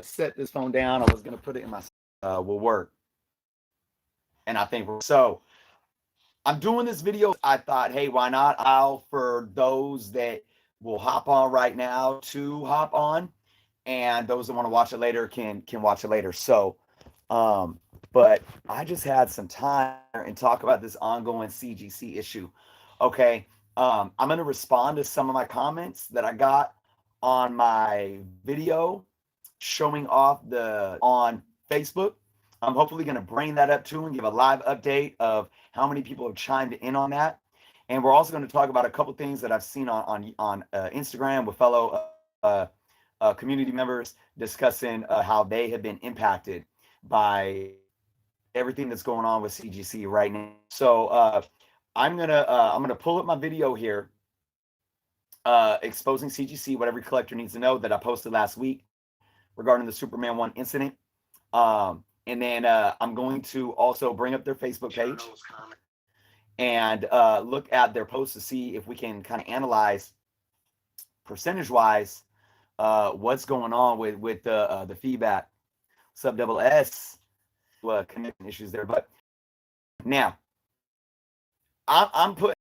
set this phone down. I was gonna put it in my will work, and I think so. I'm doing this video. I thought, hey, why not? I'll for those that will hop on right now to hop on, and those that want to watch it later can watch it later. So, but I just had some time and talk about this ongoing CGC issue. Okay, I'm gonna respond to some of my comments that I got on my video showing off the on Facebook. I'm hopefully going to bring that up too and give a live update of how many people have chimed in on that. And we're also going to talk about a couple things that I've seen on Instagram with fellow community members discussing how they have been impacted by everything that's going on with CGC right now. So I'm gonna pull up my video here exposing CGC, what every collector needs to know that I posted last week regarding the Superman 1 incident. And then I'm going to also bring up their Facebook page and look at their posts to see if we can kind of analyze percentage-wise what's going on with the feedback. Sub double S connection issues there. But now I'm putting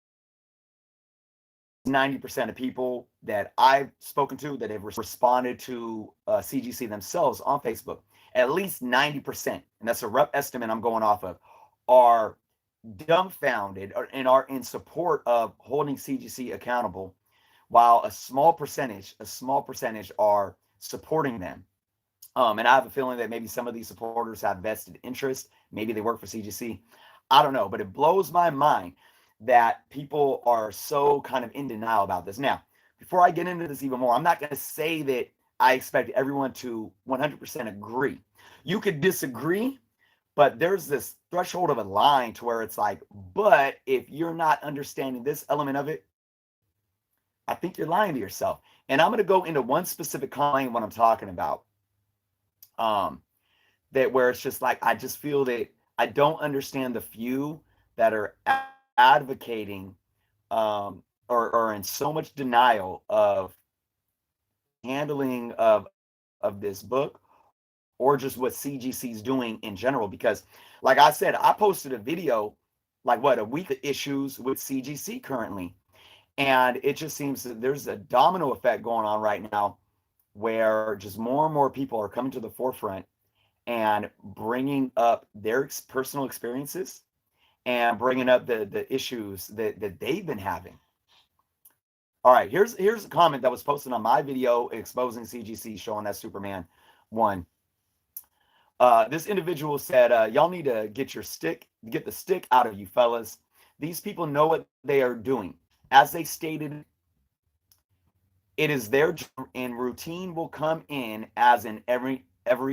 90% of people that I've spoken to that have responded to CGC themselves on Facebook, at least 90%, and that's a rough estimate I'm going off of, are dumbfounded and are in support of holding CGC accountable, while a small percentage are supporting them. And I have a feeling that maybe some of these supporters have vested interest. Maybe they work for CGC. I don't know, but it blows my mind that people are so kind of in denial about this. Now, before I get into this even more, I'm not going to say that I expect everyone to 100% agree. You could disagree, but there's this threshold of a line to where it's like, but if you're not understanding this element of it, I think you're lying to yourself. And I'm going to go into one specific comment what I'm talking about. That where it's just like, I just feel that I don't understand the few that are advocating or in so much denial of handling of this book or just what CGC is doing in general. Because like I said, I posted a video like a week of issues with CGC currently, and it just seems that there's a domino effect going on right now where just more and more people are coming to the forefront and bringing up their personal experiences and bringing up the issues that they've been having. All right, here's a comment that was posted on my video exposing CGC, showing that Superman 1. This individual said, y'all need to get the stick out of you fellas. These people know what they are doing. As they stated, it is their job, and routine will come in as in every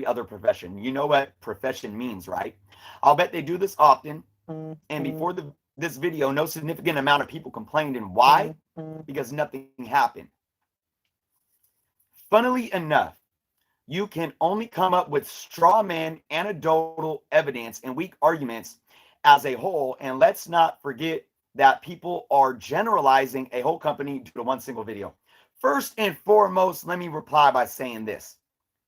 other profession. You know what profession means, right? I'll bet they do this often. And before this video, no significant amount of people complained. And why? Because nothing happened. Funnily enough, you can only come up with straw man, anecdotal evidence, and weak arguments as a whole. And let's not forget that people are generalizing a whole company due to one single video. First and foremost, let me reply by saying this.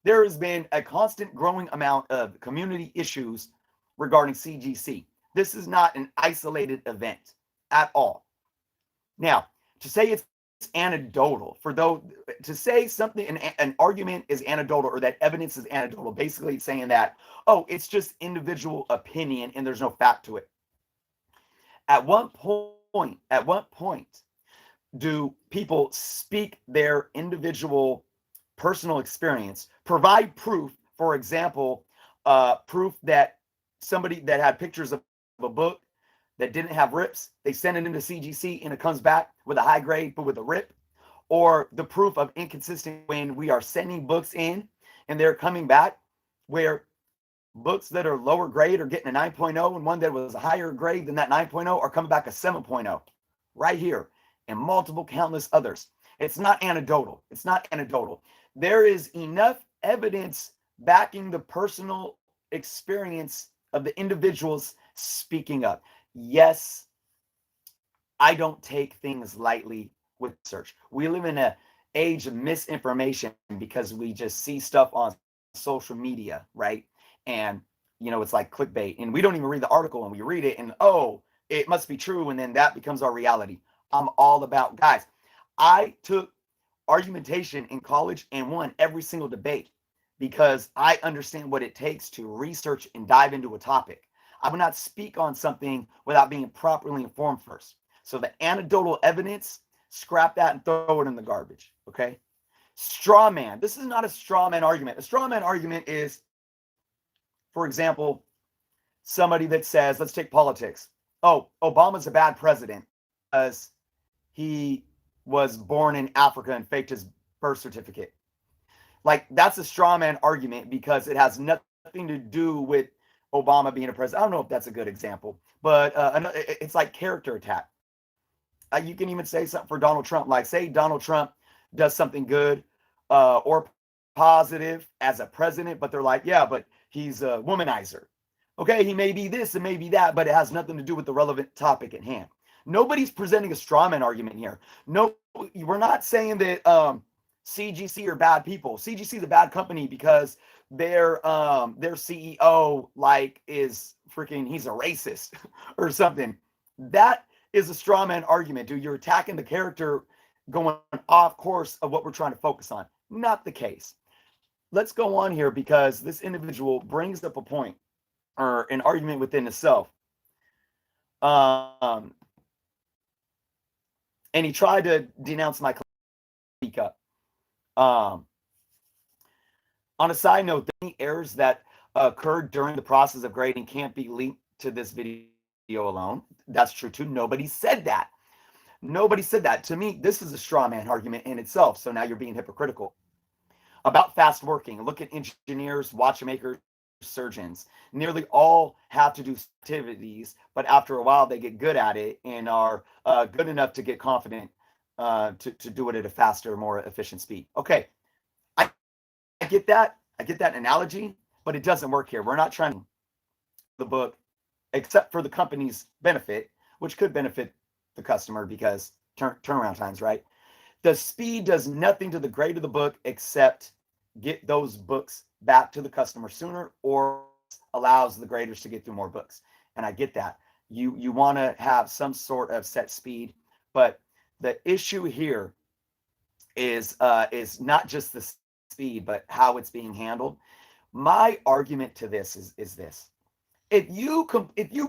There has been a constant growing amount of community issues regarding CGC. This is not an isolated event at all. Now, to say it's anecdotal, to say something, an argument is anecdotal or that evidence is anecdotal, basically saying that, oh, it's just individual opinion and there's no fact to it. At what point do people speak their individual personal experience, provide proof, for example, proof that somebody that had pictures of a book that didn't have rips, they send it into CGC and it comes back with a high grade but with a rip, or the proof of inconsistent when we are sending books in and they're coming back where books that are lower grade are getting a 9.0 and one that was a higher grade than that 9.0 are coming back a 7.0 right here, and multiple countless others. It's not anecdotal. There is enough evidence backing the personal experience of the individuals speaking up. Yes, I don't take things lightly with research. We live in an age of misinformation because we just see stuff on social media, right? And it's like clickbait, and we don't even read the article, and we read it, and oh, it must be true, and then that becomes our reality. I'm all about, guys, I took argumentation in college and won every single debate because I understand what it takes to research and dive into a topic. I would not speak on something without being properly informed first. So the anecdotal evidence, scrap that and throw it in the garbage. Okay. Straw man. This is not a straw man argument. A straw man argument is, for example, somebody that says, let's take politics. Oh, Obama's a bad president because he was born in Africa and faked his birth certificate. Like, that's a straw man argument because it has nothing to do with Obama being a president. I don't know if that's a good example, but it's like character attack. You can even say something for Donald Trump, like say Donald Trump does something good or positive as a president, but they're like, yeah, but he's a womanizer. Okay, he may be this and maybe that, but it has nothing to do with the relevant topic at hand. Nobody's presenting a straw man argument here. No, we're not saying that CGC are bad people. CGC is a bad company because their CEO like is freaking, he's a racist or something. That is a straw man argument, dude. You're attacking the character, going off course of what we're trying to focus on. Not the case. Let's go on here because this individual brings up a point or an argument within itself. And he tried to denounce my speak up. On a side note, any errors that occurred during the process of grading can't be linked to this video alone. That's true too. Nobody said that. Nobody said that. To me, this is a straw man argument in itself. So now you're being hypocritical. About fast working. Look at engineers, watchmakers, surgeons. Nearly all have to do activities, but after a while they get good at it and are good enough to get confident to do it at a faster, more efficient speed. Okay, I get that. I get that analogy, but it doesn't work here. We're not trying the book except for the company's benefit, which could benefit the customer because turnaround times, right? The speed does nothing to the grade of the book except get those books back to the customer sooner or allows the graders to get through more books. And I get that. You want to have some sort of set speed, but the issue here is not just the speed, but how it's being handled. My argument to this is this. If you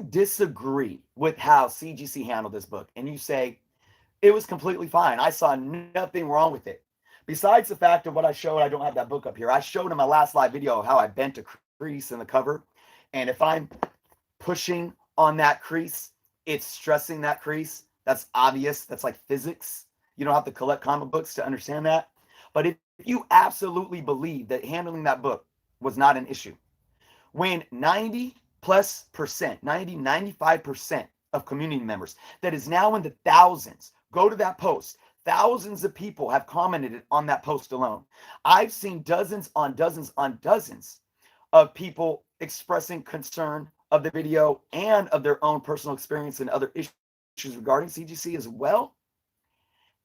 disagree with how CGC handled this book and you say it was completely fine, I saw nothing wrong with it, besides the fact of what I showed, I don't have that book up here. I showed in my last live video how I bent a crease in the cover, and if I'm pushing on that crease, it's stressing that crease. That's obvious. That's like physics. You don't have to collect comic books to understand that. But if you absolutely believe that handling that book was not an issue, when 95% of community members, that is now in the thousands, go to that post. Thousands of people have commented on that post alone. I've seen dozens on dozens on dozens of people expressing concern of the video and of their own personal experience and other issues regarding CGC as well.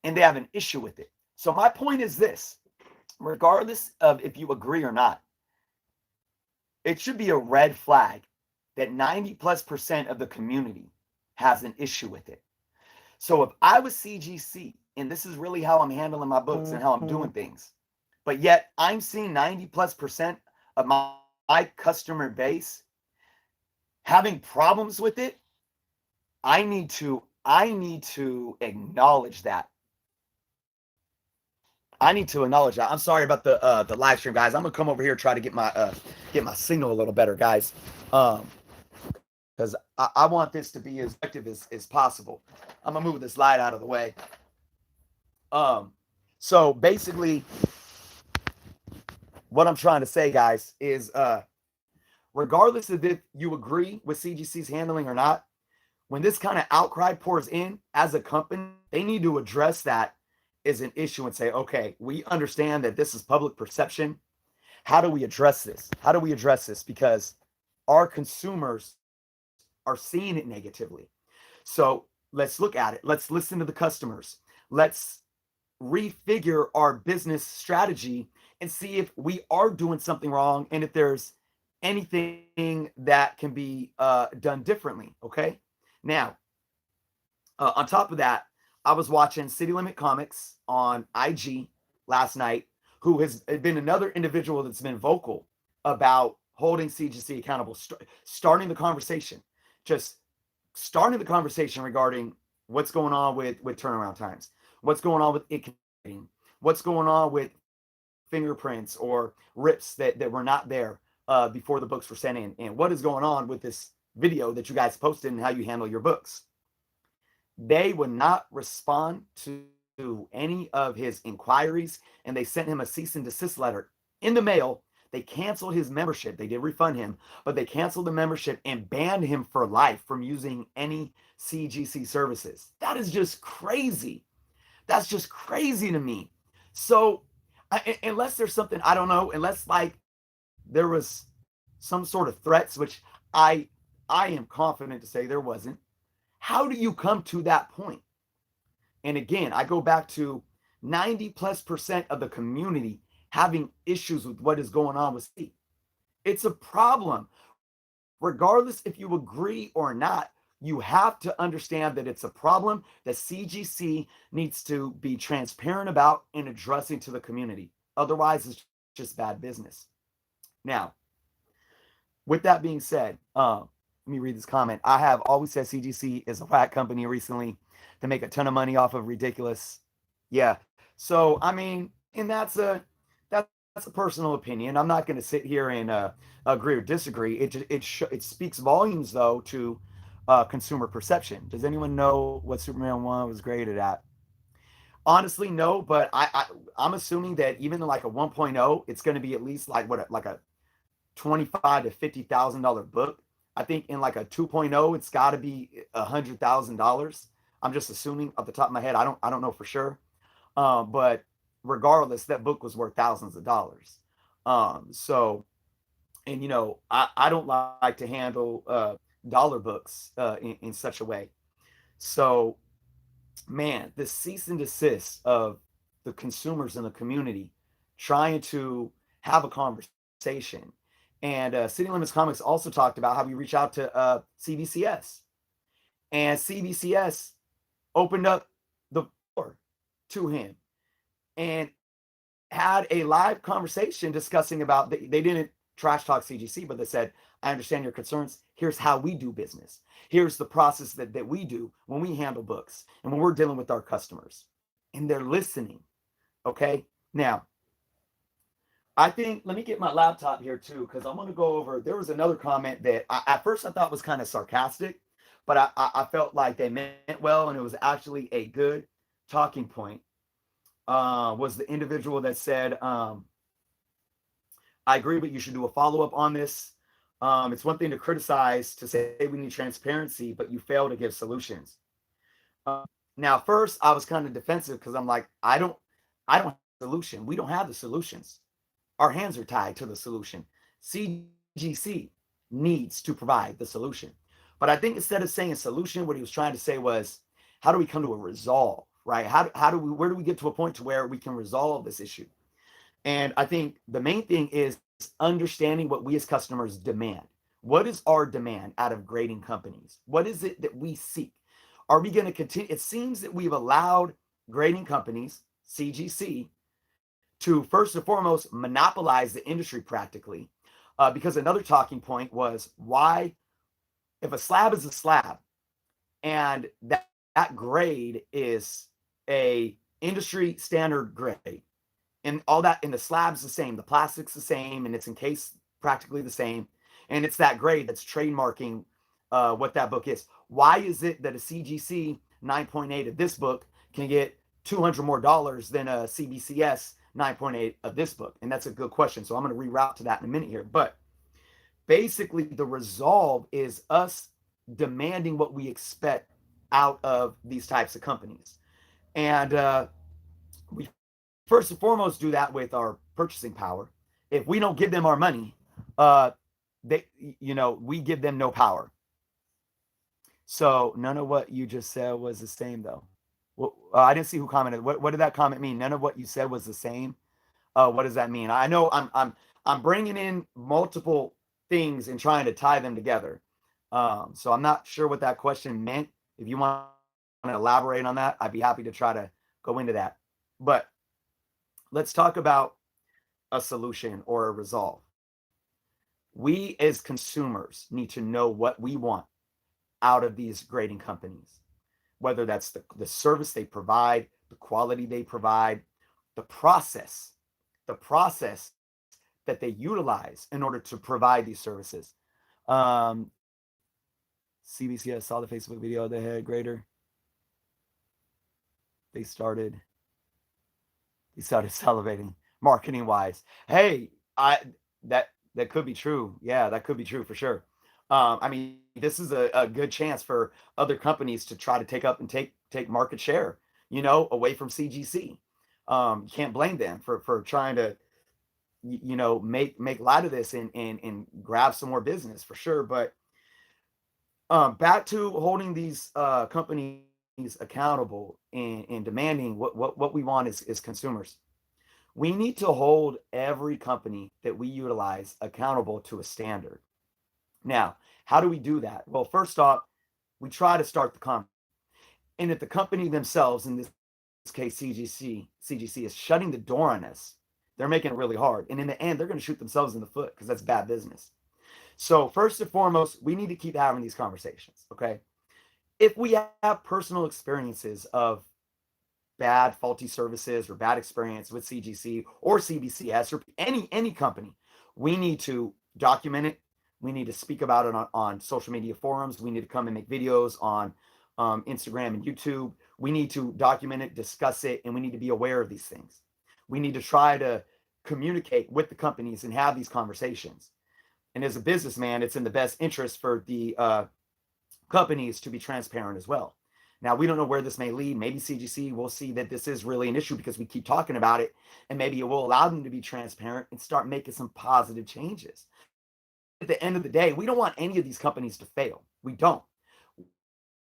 And they have an issue with it. So my point is this, regardless of if you agree or not, it should be a red flag that 90+% of the community has an issue with it. So if I was CGC, and this is really how I'm handling my books and how I'm doing things, but yet I'm seeing 90+% of my customer base having problems with it, I need to acknowledge that. I need to acknowledge that. I'm sorry about the live stream, guys. I'm gonna come over here and try to get my signal a little better, guys. Because I want this to be as effective as possible. I'm gonna move this light out of the way. So basically, what I'm trying to say, guys, is regardless of if you agree with CGC's handling or not, when this kind of outcry pours in as a company, they need to address that as an issue and say, okay, we understand that this is public perception. How do we address this? How do we address this? Because our consumers are seeing it negatively. So let's look at it. Let's listen to the customers. Let's refigure our business strategy and see if we are doing something wrong and if there's anything that can be done differently. Okay. Now, on top of that, I was watching City Limit Comics on IG last night, who has been another individual that's been vocal about holding CGC accountable, starting the conversation, just starting the conversation regarding what's going on with turnaround times, what's going on with it, what's going on with fingerprints or rips that were not there before the books were sent in, and what is going on with this video that you guys posted and how you handle your books. They would not respond to any of his inquiries, and they sent him a cease and desist letter in the mail. They canceled his membership. They did refund him, but they canceled the membership and banned him for life from using any CGC services. That is just crazy. That's just crazy to me. So, unless there's something, I don't know, unless like there was some sort of threats, which I I am confident to say there wasn't. How do you come to that point? And again, I go back to 90+% of the community having issues with what is going on with C. It's a problem. Regardless if you agree or not, you have to understand that it's a problem that CGC needs to be transparent about and addressing to the community. Otherwise, it's just bad business. Now, with that being said, let me read this comment. I have always said CGC is a whack company recently to make a ton of money off of ridiculous. Yeah. So, I mean, and that's a personal opinion. I'm not going to sit here and agree or disagree. It speaks volumes though to consumer perception. Does anyone know what Superman 1 was graded at? Honestly, no, but I'm assuming that even like a 1.0, it's going to be at least like a 25 to $50,000 book. I think in like a 2.0, it's got to be $100,000. I'm just assuming off the top of my head. I don't know for sure, but regardless, that book was worth thousands of dollars. So, and I don't like to handle dollar books in such a way. So, man, the cease and desist of the consumers in the community trying to have a conversation. And City Limits Comics also talked about how we reach out to CBCS, and CBCS opened up the door to him and had a live conversation discussing about they didn't trash talk CGC, but they said, I understand your concerns. Here's how we do business. Here's the process that we do when we handle books and when we're dealing with our customers. And they're listening. Okay. Now, I think, let me get my laptop here too, because I'm going to go over. There was another comment that at first I thought was kind of sarcastic, but I felt like they meant well, and it was actually a good talking point. Was the individual that said, I agree, but you should do a follow-up on this. It's one thing to criticize, to say we need transparency, but you fail to give solutions. Now, first, I was kind of defensive because I'm like, I don't have a solution. We don't have the solutions. Our hands are tied to the solution. CGC needs to provide the solution. But I think instead of saying solution, what he was trying to say was, how do we come to a resolve, right? Where do we get to a point to where we can resolve this issue? And I think the main thing is understanding what we as customers demand. What is our demand out of grading companies? What is it that we seek? Are we going to continue? It seems that we've allowed grading companies, CGC, to first and foremost monopolize the industry practically. Because another talking point was, why, if a slab is a slab and that grade is a industry standard grade, and all that, and the slab's the same, the plastic's the same, and it's encased practically the same, and it's that grade that's trademarking what that book is. Why is it that a CGC 9.8 of this book can get $200 more than a CBCS 9.8 of this book? And that's a good question. So I'm going to reroute to that in a minute here. But basically, the resolve is us demanding what we expect out of these types of companies. And we first and foremost do that with our purchasing power. If we don't give them our money, we give them no power. So none of what you just said was the same, though. Well, I didn't see who commented. What did that comment mean? None of what you said was the same. What does that mean? I know I'm bringing in multiple things and trying to tie them together. So I'm not sure what that question meant. If you want to elaborate on that, I'd be happy to try to go into that. But let's talk about a solution or a resolve. We as consumers need to know what we want out of these grading companies, whether that's the service they provide, the quality they provide, the process, the process that they utilize in order to provide these services. Um, CBC, I saw the Facebook video, the head grader. They started salivating marketing wise. Hey, I that that could be true. Yeah, that could be true for sure. I mean, this is a good chance for other companies to try to take up and take market share, away from CGC. You can't blame them for trying to make light of this and grab some more business for sure. But back to holding these companies accountable and demanding what we want as consumers. We need to hold every company that we utilize accountable to a standard. Now, how do we do that? Well, first off, we try to start the conversation. And if the company themselves, in this case CGC is shutting the door on us, they're making it really hard. And in the end, they're going to shoot themselves in the foot because that's bad business. So first and foremost, we need to keep having these conversations. Okay. If we have personal experiences of bad, faulty services or bad experience with CGC or CBCS or any company, we need to document it. We need to speak about it on social media forums. We need to come and make videos on Instagram and YouTube. We need to document it, discuss it, and we need to be aware of these things. We need to try to communicate with the companies and have these conversations. And as a businessman, it's in the best interest for the companies to be transparent as well. Now, we don't know where this may lead. Maybe CGC will see that this is really an issue because we keep talking about it, and maybe it will allow them to be transparent and start making some positive changes. At the end of the day, we don't want any of these companies to fail. We don't.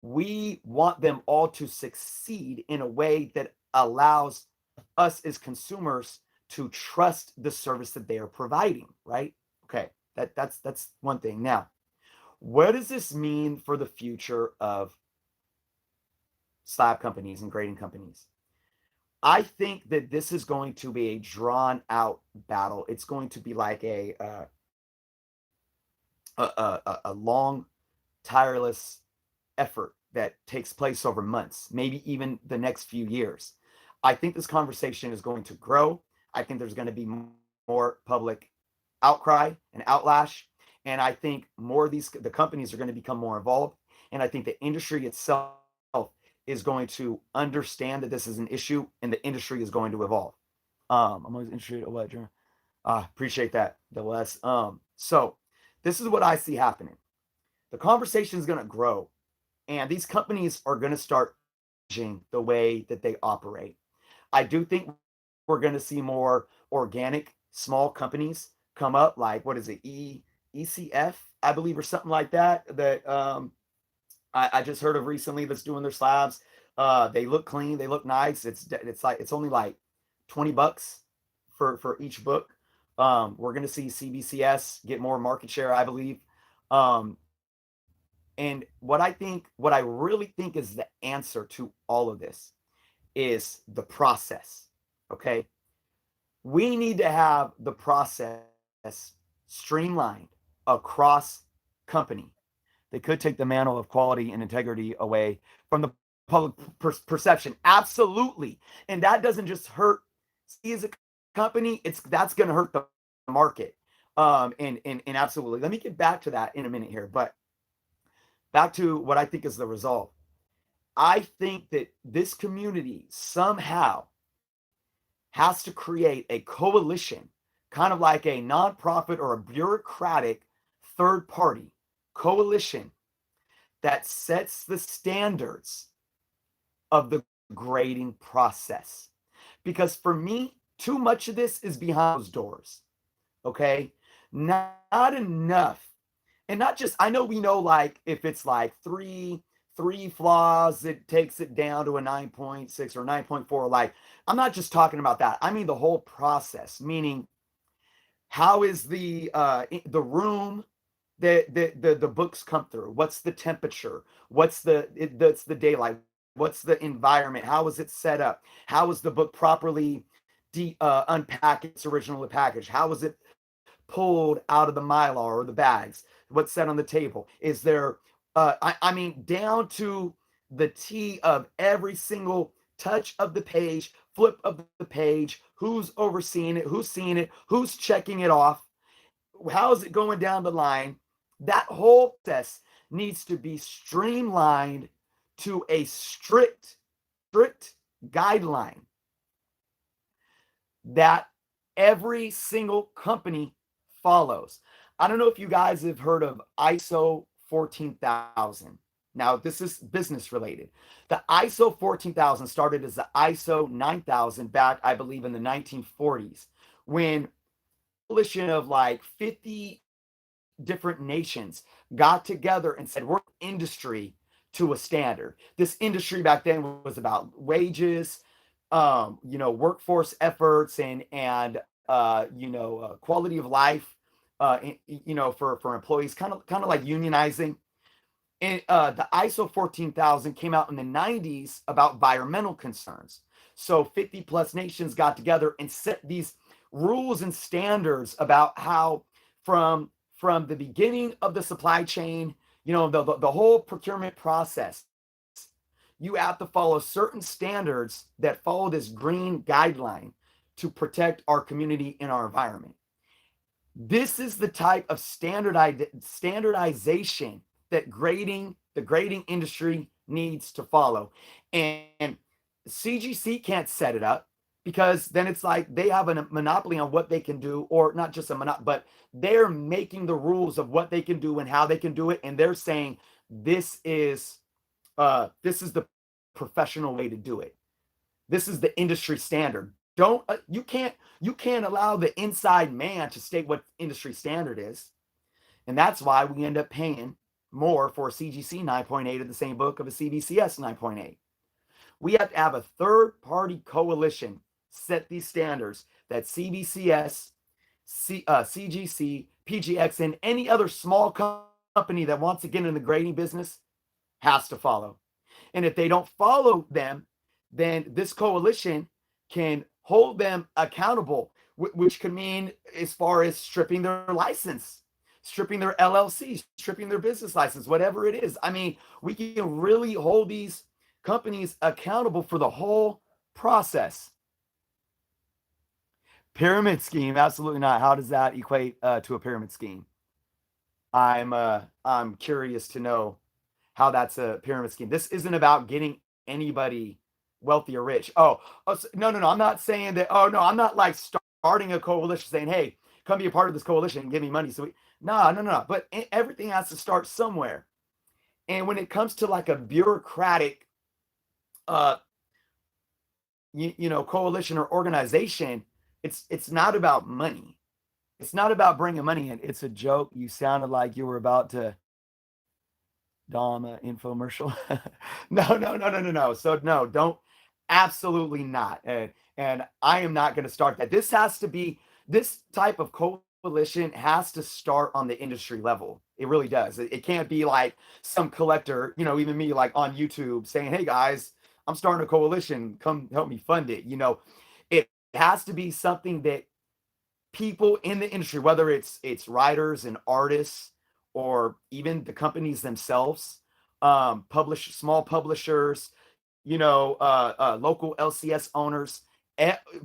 We want them all to succeed in a way that allows us as consumers to trust the service that they are providing, right? Okay, that's one thing. Now, what does this mean for the future of slab companies and grading companies? I think that this is going to be a drawn out battle. It's going to be like a long, tireless effort that takes place over months, maybe even the next few years. I think this conversation is going to grow. I think there's going to be more public outcry and outlash. And I think more of the companies are going to become more involved. And I think the industry itself is going to understand that this is an issue and the industry is going to evolve. I'm always interested in what, Jeremy? Appreciate that, WS. So this is what I see happening. The conversation is going to grow, and these companies are going to start changing the way that they operate. I do think we're going to see more organic small companies come up, like what is it, ECF, I believe, or something like that. That I just heard of recently that's doing their slabs. They look clean, they look nice. It's only like $20 for each book. We're going to see CBCS get more market share, I believe. And what I really think is the answer to all of this is the process. Okay. We need to have the process streamlined across company. They could take the mantle of quality and integrity away from the public perception. Absolutely. And that doesn't just hurt C as a company, that's going to hurt the market. And absolutely. Let me get back to that in a minute here, but back to what I think is the result. I think that this community somehow has to create a coalition, kind of like a nonprofit or a bureaucratic third party coalition that sets the standards of the grading process. Because for me, too much of this is behind those doors. Okay. Not enough. And not just, I know we know, like, if it's like 3 three flaws, it takes it down to a 9.6 or 9.4. Like, I'm not just talking about that. I mean the whole process, meaning how is the room that the books come through? What's the temperature? That's the daylight? What's the environment? How is it set up? How is the book properly unpacked its originally packaged? How is it pulled out of the mylar or the bags? What's set on the table? Is there I mean down to the T of every single touch of the page, flip of the page, who's overseeing it, who's seeing it, who's checking it off, how's it going down the line? That whole process needs to be streamlined to a strict guideline that every single company follows. I don't know if you guys have heard of ISO 14,000. Now, this is business related. The ISO 14,000 started as the ISO 9000 back, I believe, in the 1940s, when coalition of like 50 different nations got together and said, we're industry to a standard. This industry back then was about wages, workforce efforts and quality of life, for employees, kind of like unionizing. And the ISO 14,000 came out in the 90s about environmental concerns. So 50 plus nations got together and set these rules and standards about how from the beginning of the supply chain, the whole procurement process, you have to follow certain standards that follow this green guideline to protect our community and our environment. This is the type of standardization that the grading industry needs to follow. And CGC can't set it up because then it's like they have a monopoly on what they can do, or not just a monopoly, but they're making the rules of what they can do and how they can do it. And they're saying this is the professional way to do it. This is the industry standard. Don't you can't allow the inside man to state what industry standard is. And that's why we end up paying more for a CGC 9.8 of the same book of a CBCS 9.8. We have to have a third party coalition set these standards that CBCS, CGC, PGX, and any other small company that wants to get in the grading business has to follow. And if they don't follow them, then this coalition can hold them accountable, which could mean as far as stripping their license, stripping their LLC, stripping their business license, whatever it is. I mean, we can really hold these companies accountable for the whole process. Pyramid scheme, absolutely not. How does that equate to a pyramid scheme? I'm curious to know how that's a pyramid scheme. This isn't about getting anybody wealthy or rich. No. I'm not saying that. Oh no, I'm not like starting a coalition saying, "Hey, come be a part of this coalition and give me money." No. But everything has to start somewhere. And when it comes to like a bureaucratic, coalition or organization, it's not about money. It's not about bringing money in. It's a joke. You sounded like you were about to Dom infomercial. No. So no, don't. Absolutely not. And I am not going to start that. This type of coalition has to start on the industry level. It really does. It can't be like some collector, even me, like on YouTube saying, "Hey guys, I'm starting a coalition. Come help me fund it." It has to be something that people in the industry, whether it's writers and artists or even the companies themselves, small publishers, local LCS owners,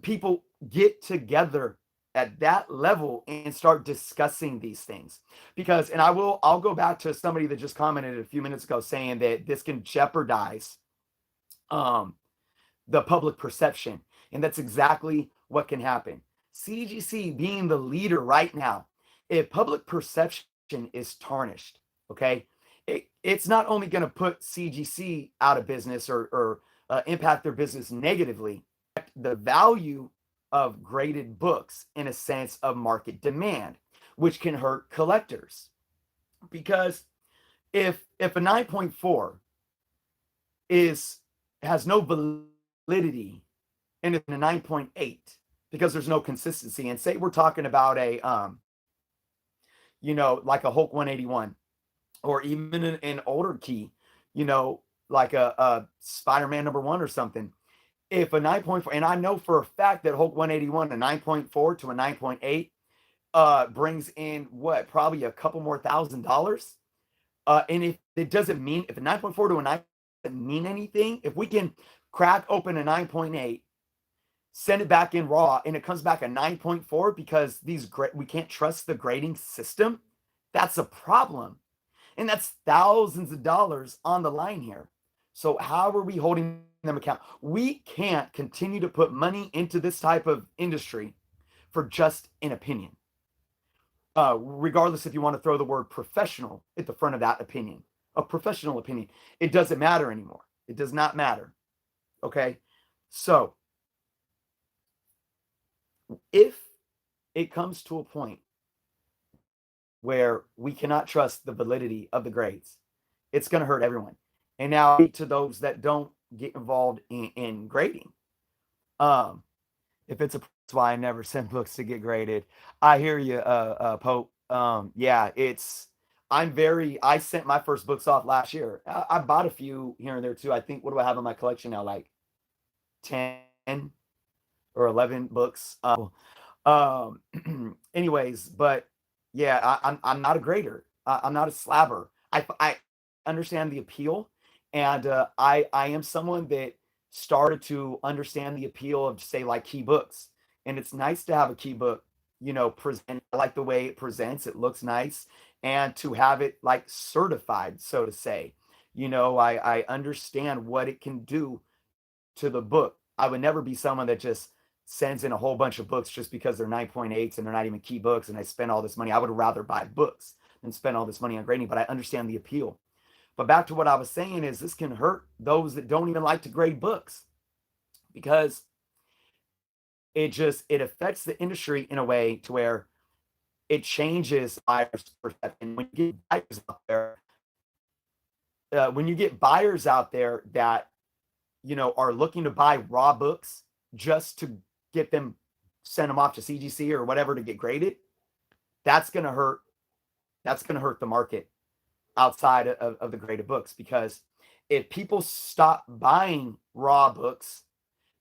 people get together at that level and start discussing these things. Because, and I'll go back to somebody that just commented a few minutes ago saying that this can jeopardize the public perception. And that's exactly what can happen. CGC being the leader right now, if public perception is tarnished, okay, it's not only going to put CGC out of business or impact their business negatively, the value of graded books in a sense of market demand, which can hurt collectors. Because if a 9.4 is has no validity and it's a 9.8 because there's no consistency. And say we're talking about a like a Hulk 181 or even an older key, you know, like a Spider-Man #1 or something. If a 9.4, and I know for a fact that Hulk 181, a 9.4 to a 9.8, brings in what, probably a couple more $1,000. And if it doesn't mean, if a 9.4 to a 9 doesn't mean anything, if we can crack open a 9.8, send it back in raw, and it comes back a 9.4 because we can't trust the grading system, that's a problem. And that's thousands of dollars on the line here. So how are we holding them account? We can't continue to put money into this type of industry for just an opinion. Regardless if you want to throw the word professional at the front of that opinion, a professional opinion, it doesn't matter anymore. It does not matter. Okay. So if it comes to a point where we cannot trust the validity of the grades, it's going to hurt everyone. And now to those that don't get involved in grading, um, if it's a, that's why I never send books to get graded. I hear you, Pope. Yeah, I sent my first books off last year. I bought a few here and there too. I think, what do I have in my collection now? Like 10 or 11 books. Um, anyways, but yeah, I'm not a grader. I'm not a slabber. I understand the appeal, and I am someone that started to understand the appeal of, say, like, key books, and it's nice to have a key book, present. I like the way it presents. It looks nice, and to have it like certified, so to say. I understand what it can do to the book. I would never be someone that just sends in a whole bunch of books just because they're 9.8s and they're not even key books and I spend all this money. I would rather buy books than spend all this money on grading, but I understand the appeal. But back to what I was saying is this can hurt those that don't even like to grade books because it affects the industry in a way to where it changes buyers' perception. When you get buyers out there that are looking to buy raw books just to get them, send them off to CGC or whatever to get graded, that's going to hurt. That's going to hurt the market outside of the graded books, because if people stop buying raw books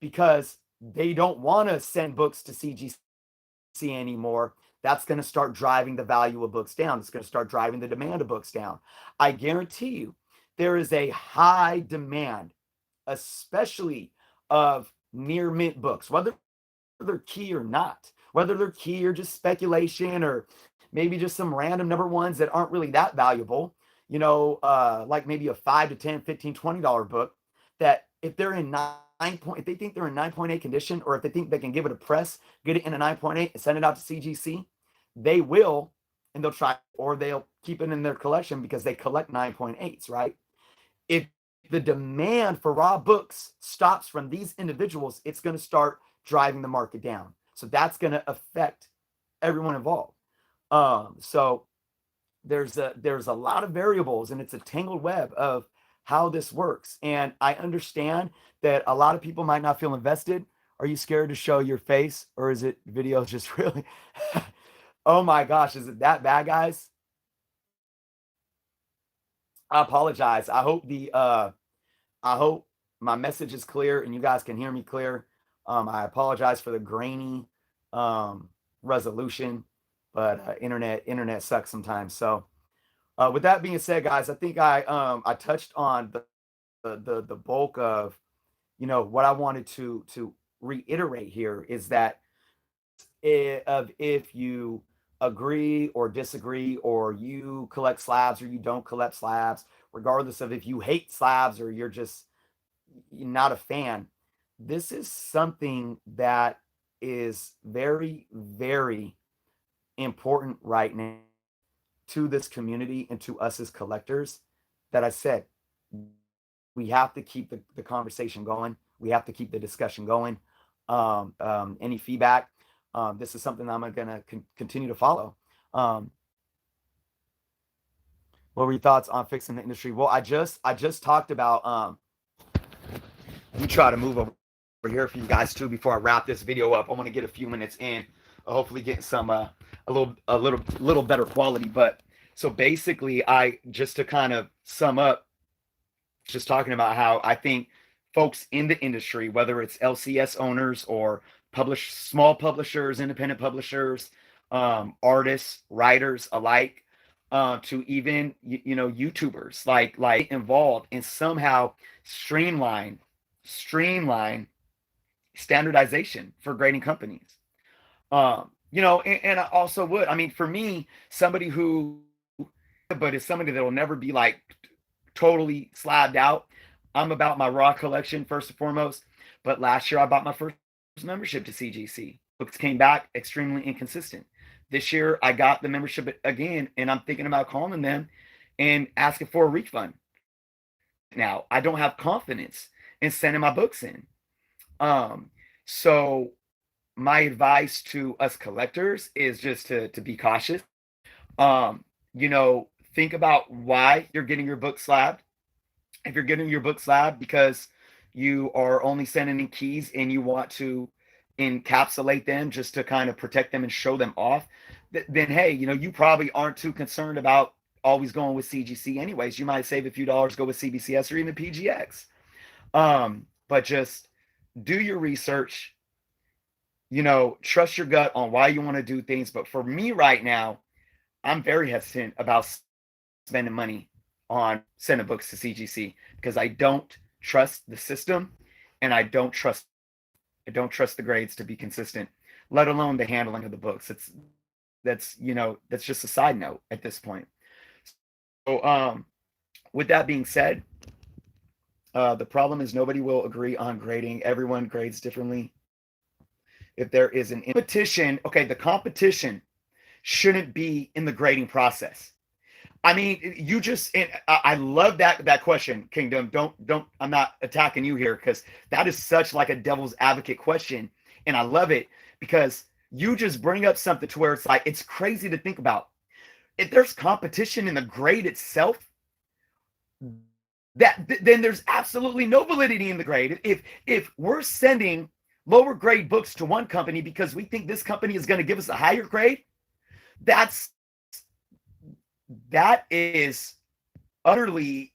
because they don't want to send books to CGC anymore, that's going to start driving the value of books down. It's going to start driving the demand of books down. I guarantee you there is a high demand, especially of near mint books, whether they're key or not, whether they're key or just speculation or maybe just some random #1s that aren't really that valuable, like maybe a $5 to $10, $15, $20 book, that if they're in if they think they're in 9.8 condition, or if they think they can give it a press, get it in a 9.8 and send it out to CGC, they will, and they'll try, or they'll keep it in their collection because they collect 9.8s, right? If the demand for raw books stops from these individuals, it's going to start driving the market down. So that's going to affect everyone involved. So there's a lot of variables, and it's a tangled web of how this works. And I understand that a lot of people might not feel invested. Are you scared to show your face, or is it video just really? Oh my gosh, is it that bad, guys? I apologize. I hope my message is clear and you guys can hear me clear. I apologize for the grainy resolution, but internet sucks sometimes. So with that being said, guys, I think I touched on the bulk of what I wanted to reiterate here is that if you agree or disagree, or you collect slabs or you don't collect slabs, regardless of if you hate slabs or you're just not a fan, this is something that is very, very important right now to this community and to us as collectors. That I said, we have to keep the conversation going. We have to keep the discussion going. Any feedback, this is something I'm going to continue to follow. What were your thoughts on fixing the industry? Well, I just talked about Let me try to move over here for you guys too before I wrap this video up. I want to get a few minutes in, hopefully getting some a little better quality. But so basically, I just to kind of sum up, just talking about how I think folks in the industry, whether it's LCS owners or small publishers, independent publishers, artists, writers alike, to even YouTubers, like involved in somehow streamline standardization for grading companies. And I also would, I mean, for me, somebody who, but is somebody that will never be like totally slabbed out. I'm about my raw collection first and foremost. But last year I bought my first membership to CGC. Books came back extremely inconsistent. This year I got the membership again, and I'm thinking about calling them and asking for a refund. Now I don't have confidence in sending my books in. So my advice to us collectors is just to be cautious. Think about why you're getting your book slabbed. If you're getting your book slabbed because you are only sending in keys and you want to encapsulate them just to kind of protect them and show them off, then hey, you probably aren't too concerned about always going with CGC anyways. You might save a few dollars, go with CBCS or even PGX. But just do your research, trust your gut on why you want to do things. But for me right now, I'm very hesitant about spending money on sending books to CGC because I don't trust the system, and I don't trust the grades to be consistent, let alone the handling of the books. That's just a side note at this point. So with that being said, the problem is nobody will agree on grading. Everyone grades differently. If there is an competition, okay, the competition shouldn't be in the grading process. I mean, I love that question, Kingdom. Don't, I'm not attacking you here because that is such like a devil's advocate question. And I love it because you just bring up something to where it's like, it's crazy to think about. If there's competition in the grade itself, then there's absolutely no validity in the grade. If we're sending lower grade books to one company because we think this company is going to give us a higher grade, that is utterly,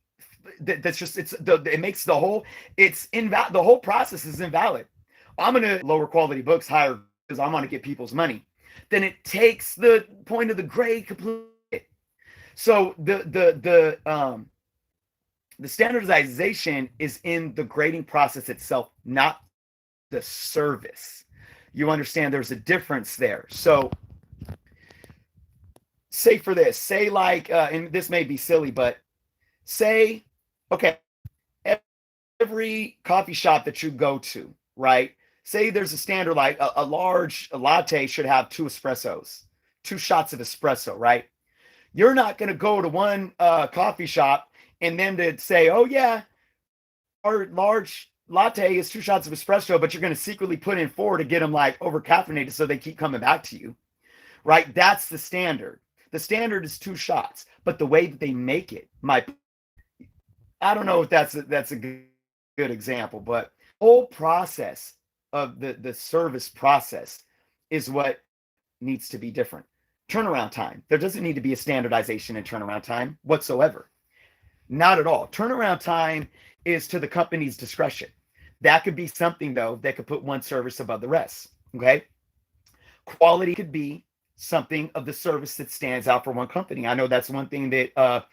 that's just, it makes the whole process is invalid. I'm going to lower quality books higher because I want to get people's money. Then it takes the point of the grade completely. So the standardization is in the grading process itself, not the service. You understand there's a difference there. So say and this may be silly, but say, okay, every coffee shop that you go to, right? Say there's a standard, like a large latte should have 2 espressos, 2 shots of espresso, right? You're not going to go to one coffee shop and then to say, oh yeah, our large latte is 2 shots of espresso, but you're going to secretly put in 4 to get them like over caffeinated so they keep coming back to you, right? That's the standard. The standard is 2 shots, but the way that they make it I don't know if that's a good example, but the whole process of the service process is what needs to be different. Turnaround time. There doesn't need to be a standardization in turnaround time whatsoever. Not at all. Turnaround time is to the company's discretion. That could be something, though, that could put one service above the rest. Okay. Quality could be something of the service that stands out for one company. I know that's one thing that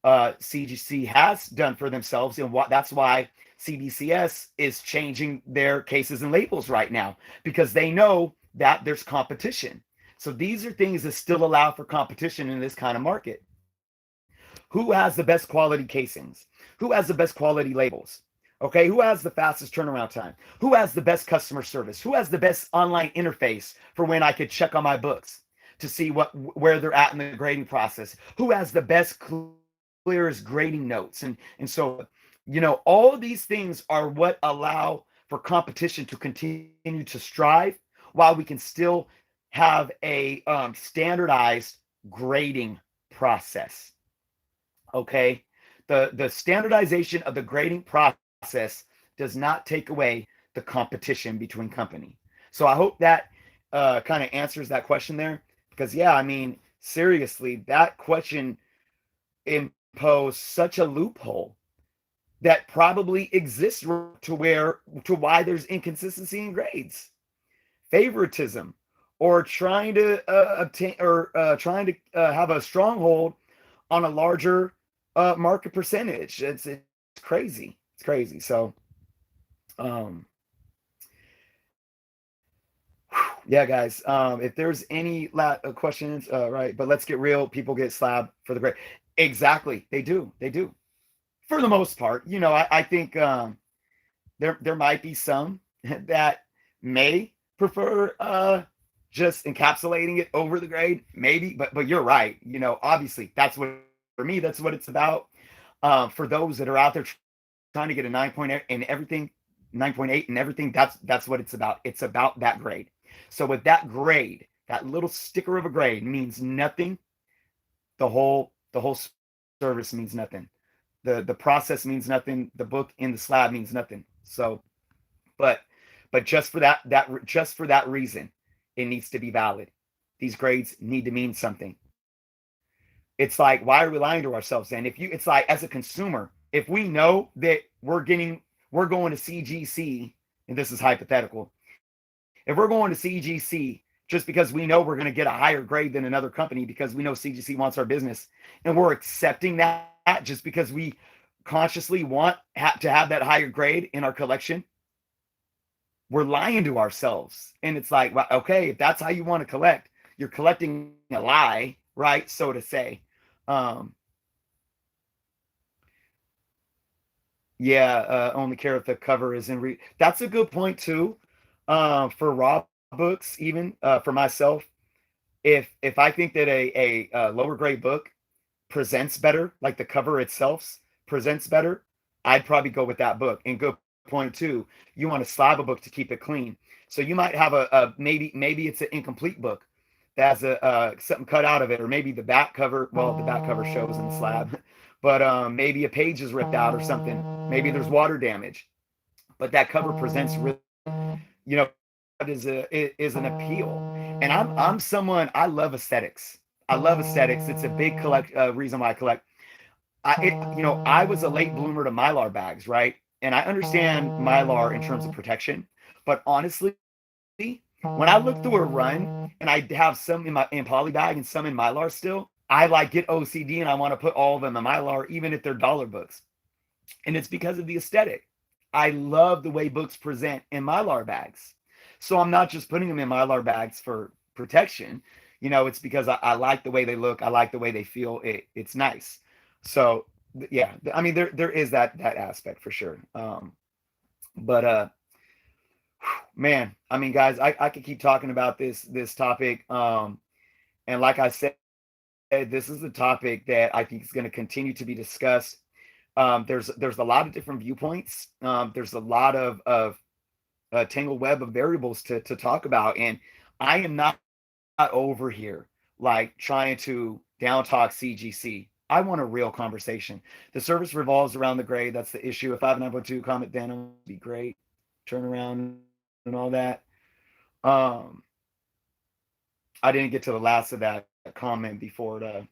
CGC has done for themselves, and that's why CBCS is changing their cases and labels right now, because they know that there's competition. So these are things that still allow for competition in this kind of market. Who has the best quality casings? Who has the best quality labels? Okay, who has the fastest turnaround time? Who has the best customer service? Who has the best online interface for when I could check on my books to see where they're at in the grading process? Who has the best, clearest grading notes? And so, all of these things are what allow for competition to continue to strive while we can still have a standardized grading process. Okay, the standardization of the grading process does not take away the competition between company. So I hope that kind of answers that question there. Because yeah, I mean, seriously, that question imposed such a loophole that probably exists to why there's inconsistency in grades, favoritism, or trying to obtain or trying to have a stronghold on a larger market percentage. It's crazy. It's crazy. So, um, yeah, guys. If there's any questions, right? But let's get real. People get slabbed for the grade. Exactly. They do. They do. For the most part, I think there might be some that may prefer just encapsulating it over the grade, maybe. But you're right. Obviously, that's what for me. That's what it's about. For those that are out there trying to get a 9.8 and everything, 9.8 and everything, that's what it's about. It's about that grade. So with that grade, that little sticker of a grade means nothing. The whole service means nothing. The process means nothing. The book in the slab means nothing. So, but just for that reason, it needs to be valid. These grades need to mean something. It's like, why are we lying to ourselves then? It's like, as a consumer, if we know that we're going to CGC, and this is hypothetical, if we're going to CGC just because we know we're going to get a higher grade than another company because we know CGC wants our business, and we're accepting that just because we consciously want to have that higher grade in our collection, we're lying to ourselves. And it's like, well, okay, if that's how you want to collect, you're collecting a lie, right? So to say. Only care if the cover is in that's a good point too. For raw books, even for myself, if I think that a lower grade book presents better, like the cover itself presents better, I'd probably go with that book. And good point too, you want to slab a book to keep it clean. So you might have maybe it's an incomplete book that has something cut out of it, or maybe the back cover. Well, the back cover shows in the slab, but maybe a page is ripped out or something. Maybe there's water damage, but that cover presents really, is an appeal. And I'm someone, I love aesthetics. I love aesthetics. It's a big reason why I collect. I was a late bloomer to Mylar bags, right? And I understand Mylar in terms of protection, but honestly, when I look through a run and I have some in poly bag and some in Mylar still, I get OCD and I want to put all of them in Mylar, even if they're dollar books. And it's because of the aesthetic. I love the way books present in Mylar bags. So I'm not just putting them in Mylar bags for protection. It's because I like the way they look. I like the way they feel. It's nice. So yeah, I mean, there is that aspect for sure. But man, I mean, guys, I could keep talking about this topic. And like I said, this is a topic that I think is going to continue to be discussed. There's a lot of different viewpoints. There's a lot of tangled web of variables to talk about, and I am not over here like trying to down talk CGC. I want a real conversation. The service revolves around the grade. That's the issue. If I have an 9.2 comment, then it would be great. Turn around and all that. I didn't get to the last of that comment before it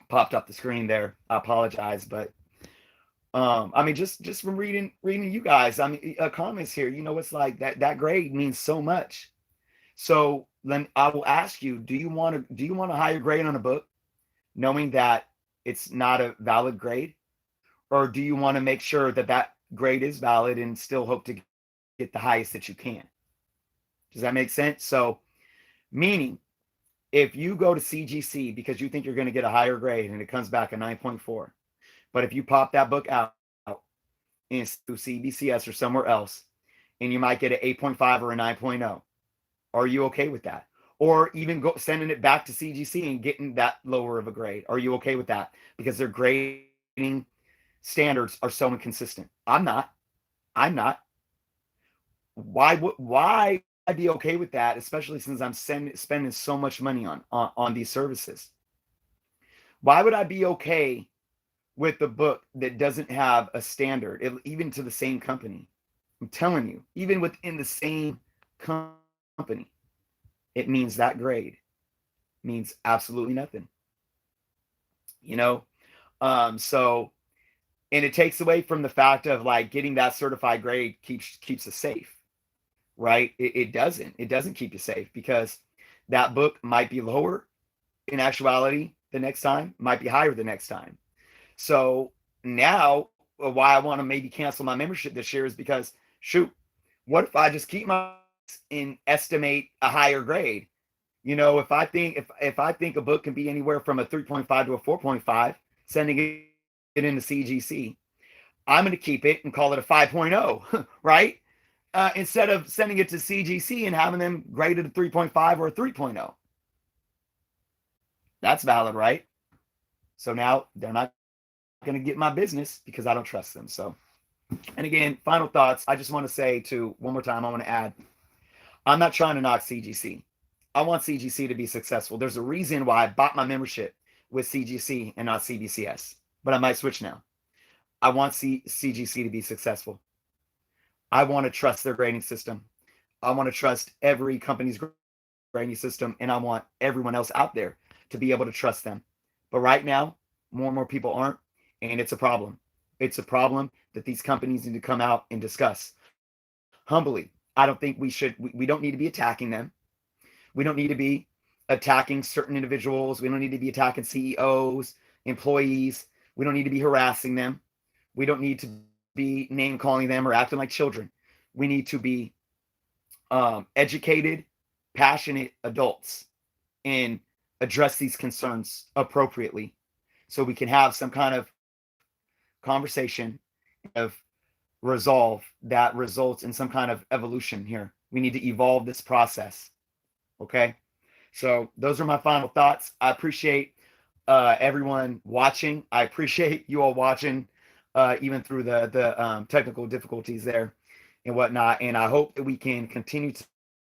popped up the screen there. I apologize, but I mean, just from reading you guys, I mean, comments here, it's like that grade means so much. So then I will ask you, do you want a higher grade on a book, knowing that it's not a valid grade, or do you want to make sure that grade is valid and still hope to get the highest that you can? Does that make sense? So, meaning, if you go to CGC because you think you're going to get a higher grade and it comes back a 9.4, but if you pop that book out in CBCS or somewhere else, and you might get an 8.5 or a 9.0, are you okay with that? Or even sending it back to CGC and getting that lower of a grade? Are you okay with that? Because their grading standards are so inconsistent. I'm not. Why would I be okay with that, especially since I'm spending so much money on these services? Why would I be okay with the book that doesn't have a standard, even to the same company? I'm telling you, even within the same company, it means that grade means absolutely nothing. You know, so and it takes away from the fact of like getting that certified grade keeps us safe, right? It doesn't keep you safe because that book might be lower in actuality the next time, might be higher the next time. So now, why I want to maybe cancel my membership this year is because, shoot, what if I just keep my and estimate a higher grade? You know, if I think a book can be anywhere from a 3.5 to a 4.5, sending it into CGC, I'm going to keep it and call it a 5.0, right? Instead of sending it to CGC and having them graded a 3.5 or a 3.0. That's valid, right? So now they're not going to get my business because I don't trust them. So, and again, final thoughts. I just want to say to one more time, I want to add, I'm not trying to knock CGC. I want CGC to be successful. There's a reason why I bought my membership with CGC and not CBCS, but I might switch now. I want CGC to be successful. I want to trust their grading system. I want to trust every company's grading system, and I want everyone else out there to be able to trust them. But right now, more and more people aren't, and it's a problem. It's a problem that these companies need to come out and discuss humbly. I don't think we don't need to be attacking them. We don't need to be attacking certain individuals. We don't need to be attacking CEOs, employees. We don't need to be harassing them. We don't need to be name calling them or acting like children. We need to be educated, passionate adults and address these concerns appropriately so we can have some kind of conversation of resolve that results in some kind of evolution here. We need to evolve this process. Okay. So those are my final thoughts. I appreciate everyone watching. I appreciate you all watching, even through the technical difficulties there and whatnot. And I hope that we can continue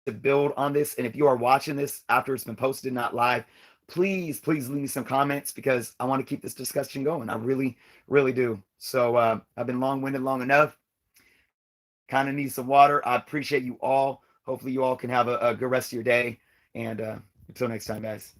to build on this. And if you are watching this after it's been posted, not live, please leave me some comments because I want to keep this discussion going. I really do. So I've been long-winded long enough. Kind of need some water. I appreciate you all. Hopefully you all can have a good rest of your day. And until next time, guys.